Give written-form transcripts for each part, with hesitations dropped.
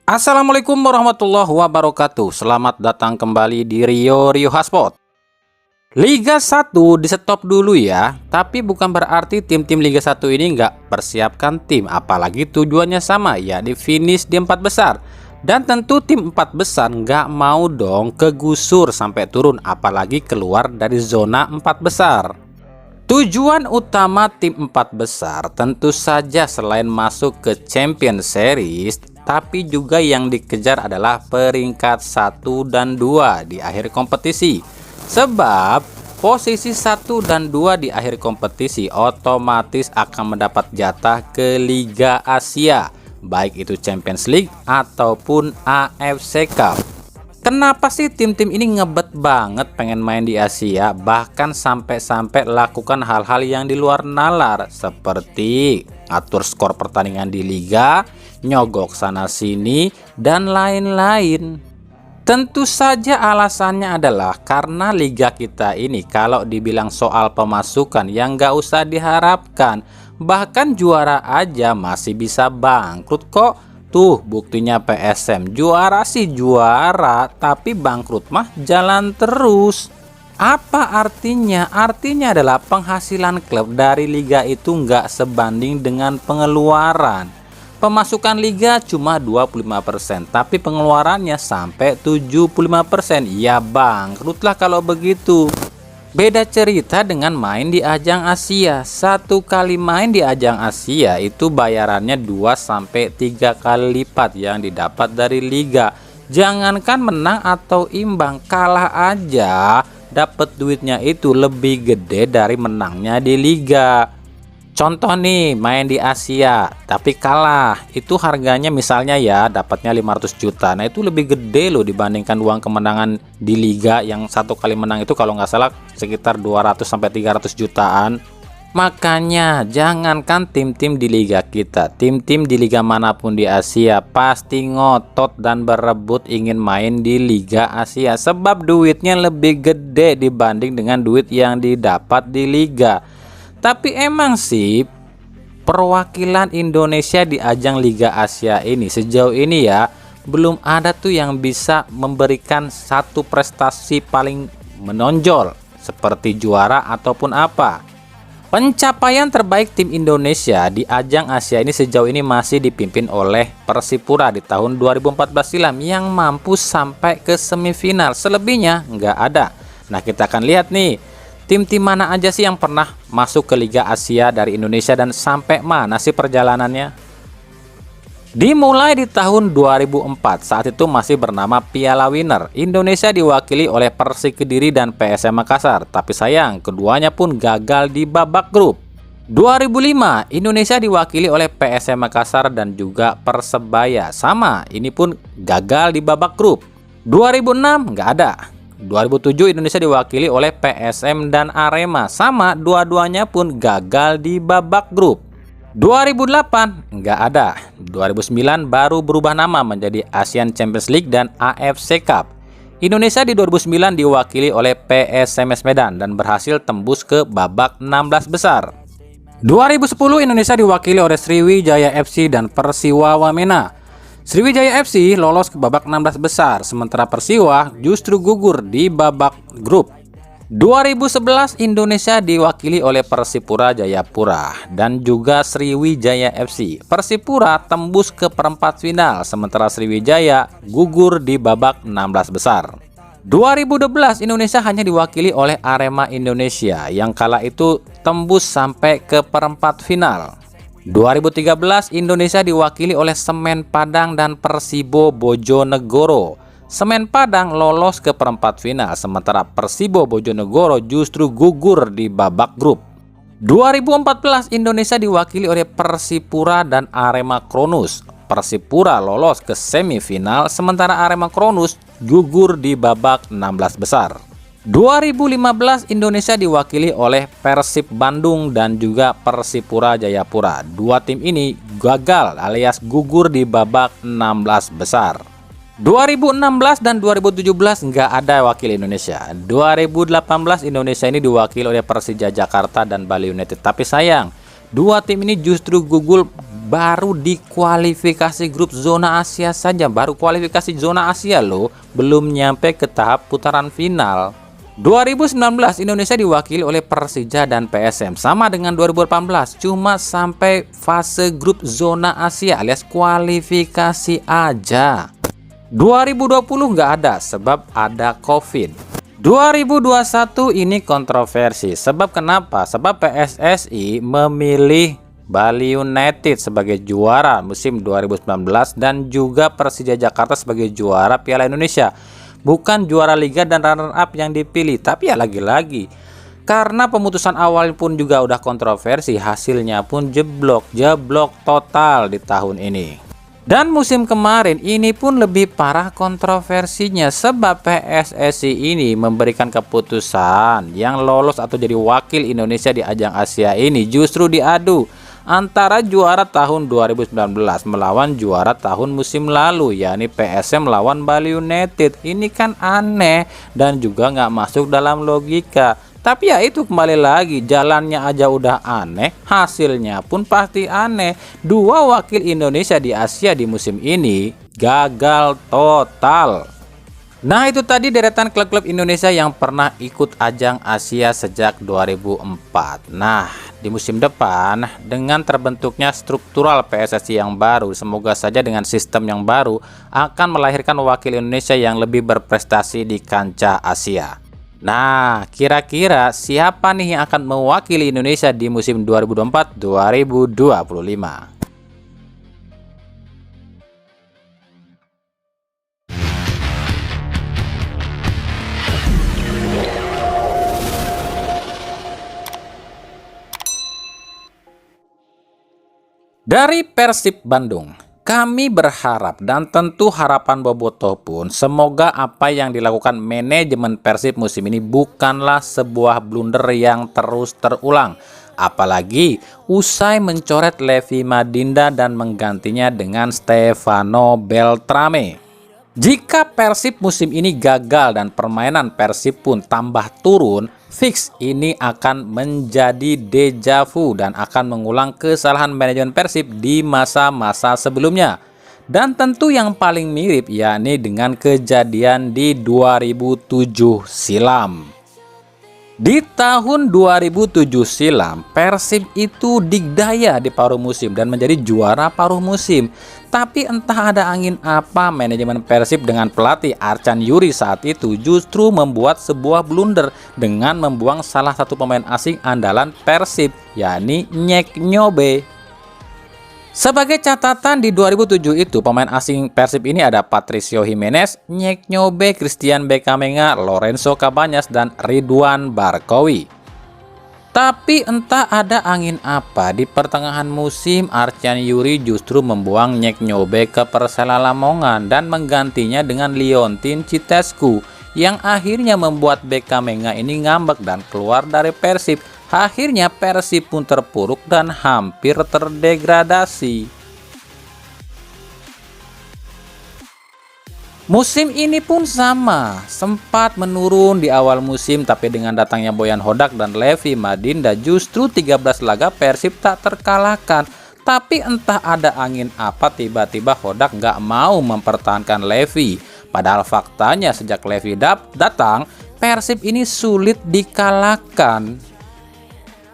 Assalamualaikum warahmatullahi wabarakatuh. Selamat datang kembali di Rio Hotspot. Liga 1 di stop dulu ya. Tapi bukan berarti tim-tim Liga 1 ini nggak persiapkan tim. Apalagi tujuannya sama, ya di finish di 4 besar. Dan tentu tim 4 besar nggak mau dong kegusur sampai turun. Apalagi keluar dari zona 4 besar. Tujuan utama tim 4 besar tentu saja selain masuk ke Champion Series, tapi juga yang dikejar adalah peringkat 1 dan 2 di akhir kompetisi. Sebab posisi 1 dan 2 di akhir kompetisi otomatis akan mendapat jatah ke Liga Asia, baik itu Champions League ataupun AFC Cup. Kenapa sih tim-tim ini ngebet banget pengen main di Asia, bahkan sampai-sampai lakukan hal-hal yang di luar nalar seperti atur skor pertandingan di liga, nyogok sana sini, dan lain-lain. Tentu saja alasannya adalah karena liga kita ini kalau dibilang soal pemasukan yang nggak usah diharapkan, bahkan juara aja masih bisa bangkrut kok. Tuh buktinya PSM, juara sih juara, tapi bangkrut mah jalan terus. Apa artinya? Artinya adalah penghasilan klub dari liga itu nggak sebanding dengan pengeluaran. Pemasukan liga cuma 25%, tapi pengeluarannya sampai 75%. Ya bangkrutlah kalau begitu. Beda cerita dengan main di ajang Asia. Satu kali main di ajang Asia itu bayarannya 2-3 kali lipat yang didapat dari liga. Jangankan menang atau imbang, kalah aja dapat duitnya itu lebih gede dari menangnya di liga. Contoh nih, main di Asia tapi kalah, itu harganya misalnya ya dapatnya 500 juta. Nah itu lebih gede loh dibandingkan uang kemenangan di liga yang satu kali menang itu kalau nggak salah sekitar 200-300 jutaan. Makanya jangankan tim-tim di liga kita, tim-tim di liga manapun di Asia pasti ngotot dan berebut ingin main di Liga Asia, sebab duitnya lebih gede dibanding dengan duit yang didapat di liga. Tapi emang sih perwakilan Indonesia di ajang Liga Asia ini sejauh ini ya belum ada tuh yang bisa memberikan satu prestasi paling menonjol seperti juara ataupun apa. Pencapaian terbaik tim Indonesia di ajang Asia ini sejauh ini masih dipimpin oleh Persipura di tahun 2014 silam yang mampu sampai ke semifinal. Selebihnya nggak ada. Nah kita akan lihat nih tim-tim mana aja sih yang pernah masuk ke Liga Asia dari Indonesia dan sampai mana sih perjalanannya? Dimulai di tahun 2004, saat itu masih bernama Piala Winner. Indonesia diwakili oleh Persik Kediri dan PSM Makassar, tapi sayang keduanya pun gagal di babak grup. 2005, Indonesia diwakili oleh PSM Makassar dan juga Persebaya. Sama, ini pun gagal di babak grup. 2006 nggak ada. 2007 Indonesia diwakili oleh PSM dan Arema, sama dua-duanya pun gagal di babak grup. 2008 nggak ada. 2009 baru berubah nama menjadi Asian Champions League dan AFC Cup. Indonesia di 2009 diwakili oleh PSMS Medan dan berhasil tembus ke babak 16 besar. 2010 Indonesia diwakili oleh Sriwijaya FC dan Persiwa Wamena. Sriwijaya FC lolos ke babak 16 besar, sementara Persiwa justru gugur di babak grup. 2011 Indonesia diwakili oleh Persipura Jayapura dan juga Sriwijaya FC. Persipura tembus ke perempat final, sementara Sriwijaya gugur di babak 16 besar. 2012 Indonesia hanya diwakili oleh Arema Indonesia yang kala itu tembus sampai ke perempat final. 2013 Indonesia diwakili oleh Semen Padang dan Persibo Bojonegoro. Semen Padang lolos ke perempat final, sementara Persibo Bojonegoro justru gugur di babak grup. 2014 Indonesia diwakili oleh Persipura dan Arema Kronus. Persipura lolos ke semifinal, sementara Arema Kronus gugur di babak 16 besar. 2015 Indonesia diwakili oleh Persib Bandung dan juga Persipura Jayapura. Dua tim ini gagal alias gugur di babak 16 besar. 2016 dan 2017 nggak ada wakil Indonesia. 2018 Indonesia ini diwakili oleh Persija Jakarta dan Bali United. Tapi sayang, dua tim ini justru gugur baru di kualifikasi grup zona Asia saja, baru kualifikasi zona Asia loh, belum nyampe ke tahap putaran final. 2019 Indonesia diwakili oleh Persija dan PSM, sama dengan 2018, cuma sampai fase grup zona Asia alias kualifikasi aja. 2020 nggak ada sebab ada COVID. 2021 ini kontroversi. Sebab kenapa? Sebab PSSI memilih Bali United sebagai juara musim 2019 dan juga Persija Jakarta sebagai juara Piala Indonesia. Bukan juara Liga dan runner up yang dipilih, tapi ya lagi-lagi karena pemutusan awal pun juga udah kontroversi, hasilnya pun jeblok total di tahun ini. Dan musim kemarin ini pun lebih parah kontroversinya sebab PSSI ini memberikan keputusan yang lolos atau jadi wakil Indonesia di ajang Asia ini justru diadu antara juara tahun 2019 melawan juara tahun musim lalu, yakni PSM melawan Bali United. Ini kan aneh dan juga nggak masuk dalam logika. Tapi ya itu, kembali lagi, jalannya aja udah aneh, hasilnya pun pasti aneh. Dua wakil Indonesia di Asia di musim ini gagal total. Nah, itu tadi deretan klub-klub Indonesia yang pernah ikut ajang Asia sejak 2004. Nah, di musim depan dengan terbentuknya struktural PSSI yang baru, semoga saja dengan sistem yang baru akan melahirkan wakil Indonesia yang lebih berprestasi di kancah Asia. Nah, kira-kira siapa nih yang akan mewakili Indonesia di musim 2024-2025? Dari Persib Bandung, kami berharap dan tentu harapan Bobotoh pun semoga apa yang dilakukan manajemen Persib musim ini bukanlah sebuah blunder yang terus terulang. Apalagi usai mencoret Levi Madinda dan menggantinya dengan Stefano Beltrame. Jika Persib musim ini gagal dan permainan Persib pun tambah turun, fix ini akan menjadi deja vu dan akan mengulang kesalahan manajemen Persib di masa-masa sebelumnya. Dan tentu yang paling mirip yakni dengan kejadian di 2007 silam. Di tahun 2007 silam, Persib itu digdaya di paruh musim dan menjadi juara paruh musim. Tapi entah ada angin apa, manajemen Persib dengan pelatih Arcan Yuri saat itu justru membuat sebuah blunder dengan membuang salah satu pemain asing andalan Persib, yakni Nyek Nyobe. Sebagai catatan, di 2007 itu pemain asing Persib ini ada Patricio Jimenez, Nyek Nyobe, Christian Bekamenga, Lorenzo Cabañas, dan Ridwan Barkowi. Tapi entah ada angin apa, di pertengahan musim Arcan Yuri justru membuang Nyek Nyobe ke Persela Lamongan dan menggantinya dengan Liontin Citescu yang akhirnya membuat Bekamenga ini ngambek dan keluar dari Persib. Akhirnya Persib pun terpuruk dan hampir terdegradasi. Musim ini pun sama, sempat menurun di awal musim, tapi dengan datangnya Boyan Hodak dan Levi Madinda justru 13 laga Persib tak terkalahkan. Tapi entah ada angin apa, tiba-tiba Hodak nggak mau mempertahankan Levi. Padahal faktanya sejak Levi datang, Persib ini sulit dikalahkan.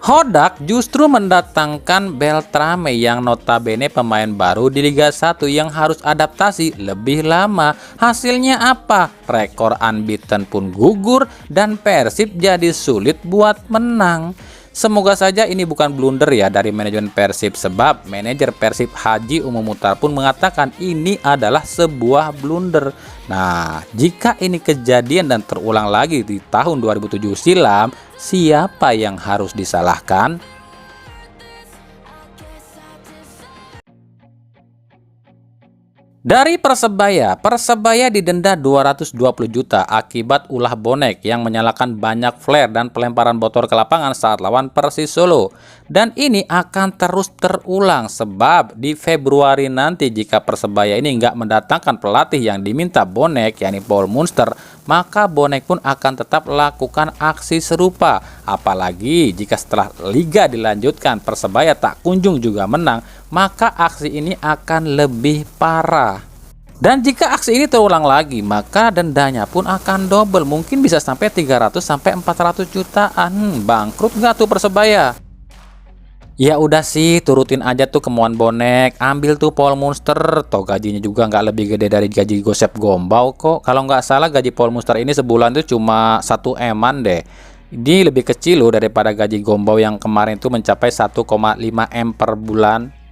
Hodak justru mendatangkan Beltrame yang notabene pemain baru di Liga 1 yang harus adaptasi lebih lama. Hasilnya apa? Rekor unbeaten pun gugur dan Persib jadi sulit buat menang. Semoga saja ini bukan blunder ya dari manajemen Persib, sebab manajer Persib Haji Umumutar pun mengatakan ini adalah sebuah blunder. Nah, jika ini kejadian dan terulang lagi di tahun 2007 silam, siapa yang harus disalahkan? Dari Persebaya didenda 220 juta akibat ulah bonek yang menyalakan banyak flare dan pelemparan botol ke lapangan saat lawan Persis Solo. Dan ini akan terus terulang sebab di Februari nanti jika Persebaya ini nggak mendatangkan pelatih yang diminta bonek, yakni Paul Munster, maka bonek pun akan tetap lakukan aksi serupa. Apalagi jika setelah liga dilanjutkan Persebaya tak kunjung juga menang, maka aksi ini akan lebih parah. Dan jika aksi ini terulang lagi, maka dendanya pun akan double, mungkin bisa sampai 300 sampai 400 jutaan. Bangkrut nggak tuh Persebaya? Ya udah sih, turutin aja tuh kemauan bonek, ambil tuh Paul Munster, toh gajinya juga nggak lebih gede dari gaji Gosep Gombau kok. Kalau nggak salah gaji Paul Munster ini sebulan tuh cuma 1 eman deh. Ini lebih kecil loh daripada gaji Gombau yang kemarin tuh mencapai 1,5 M per bulan.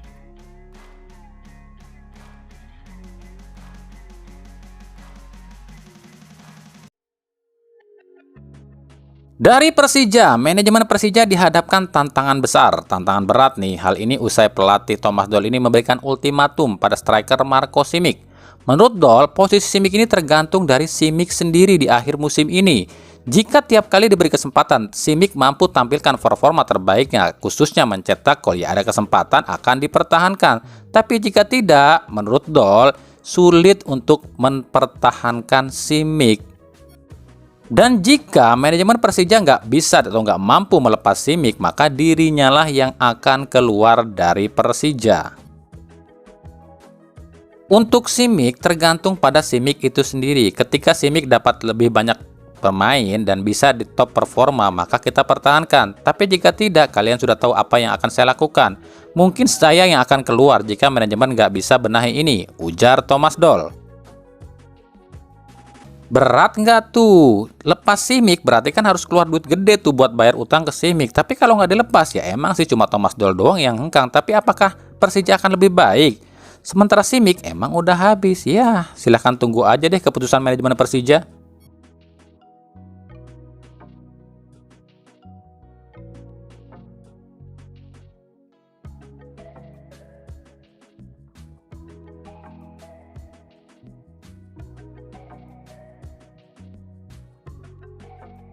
Dari Persija, manajemen Persija dihadapkan tantangan besar, tantangan berat nih. Hal ini usai pelatih Thomas Doll ini memberikan ultimatum pada striker Marco Simic. Menurut Doll, posisi Simic ini tergantung dari Simic sendiri di akhir musim ini. Jika tiap kali diberi kesempatan, Simic mampu tampilkan performa terbaiknya, khususnya mencetak gol, ya ada kesempatan akan dipertahankan. Tapi jika tidak, menurut Doll, sulit untuk mempertahankan Simic. Dan jika manajemen Persija nggak bisa atau nggak mampu melepas Simic, maka dirinya lah yang akan keluar dari Persija. Untuk Simic tergantung pada Simic itu sendiri. Ketika Simic dapat lebih banyak pemain dan bisa di top performa, maka kita pertahankan. Tapi jika tidak, kalian sudah tahu apa yang akan saya lakukan. Mungkin saya yang akan keluar jika manajemen nggak bisa benahi ini, ujar Thomas Doll. Berat nggak tuh? Lepas Simic berarti kan harus keluar duit gede tuh buat bayar utang ke Simic. Tapi kalau nggak dilepas, ya emang sih cuma Thomas Doll doang yang hengkang. Tapi apakah Persija akan lebih baik? Sementara Simic emang udah habis. Ya silahkan tunggu aja deh keputusan manajemen Persija.